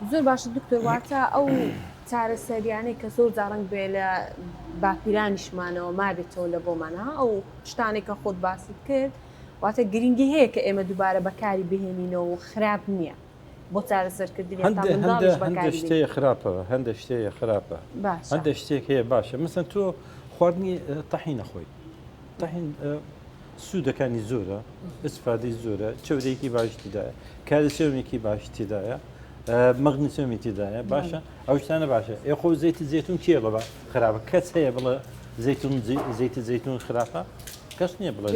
زۆر باشە دکتۆر واتە ئەو چارەسەریانەی کە زۆر جارەنگ بێ لە باپیرانیشمانەوە مابێتەوە لە بۆمانە ئەو شتانێک کە خۆت باست کرد واتە گرنگی هەیە کە ئێمە دووبارە بەکاری بهێنینەوە و خراپ نییە بۆ چارەسەرکردنی تا منداڵیش بەکاری شتەیە خراپە هەندێک شتەیە خراپە هەندێک شتێک هەیە باشە مثلا تۆ خواردنی تەحین نەخۆی تەحین سوودەکانی زۆرە استفادەی زۆرە چەودەیەکی باش تیدایە کالسیۆمێکی باش تیدایە مەغنیسیۆمی تیدایە باشە ئەو شتانە باشە ئێخۆ زەیتی زەیتون کێ بڵە خراپە کەس هەیە بڵە زەیتی زەیتون خراپە کەس نییە بڵێ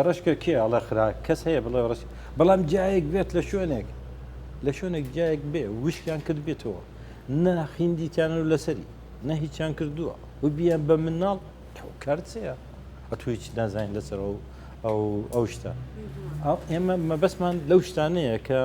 ڕشکە کێ ئەڵە خرا کەس هەیە بڵێ ڕش بەڵام جایەک بێت لە شوێنێک جایەک بێ وشکیان کرد بێتەوە نە خیندیتیانە لەسەری نە هیچیان کردووە و بیان بە مناڵ کارچەیە ئەتو هیچ نازانین لەسەر ئەو شتە ئێمە مەبەسمان لەو شتانەیە کە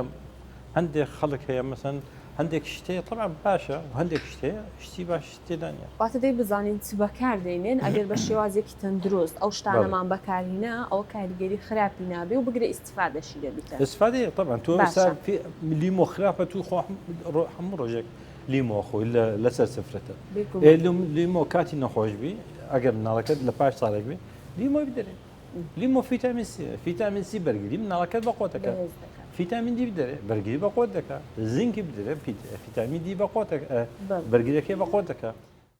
هەندێک خەڵک هەیە مەسەن هەندێک شتەیە طبعا باشە هەندێک شتەیە شتی باش تێدانە واتە دەی بزانین چ بەکار دێنێن ئەگەر بە شێوازێکی تەندروست ئەو شتانەمان بەکارینە ئەوە کاریگەری خراپی نابێ و بگرە ئیسیفادەشی دەبێتە ئیسیفادەیە طبعا تۆ لیمۆ خراپە تو هەموو ڕۆژێک لیمۆ خۆی لەسەر سفرەتە لیمۆ کاتی نەخۆش بی ئەگەر مناڵەکەت لە پاش ساڵێک بێ لیمۆ بدەرێ لیمۆ ڤیتامین سی بەرگری مناڵەکەت بەخۆ دەکات ڤیتامین دی بدەرێ بەرگری بەخۆت دەکات زینکی بدەرێ ڤیتامین دی بەخۆت بەرگریەکەی بەخۆت دەکات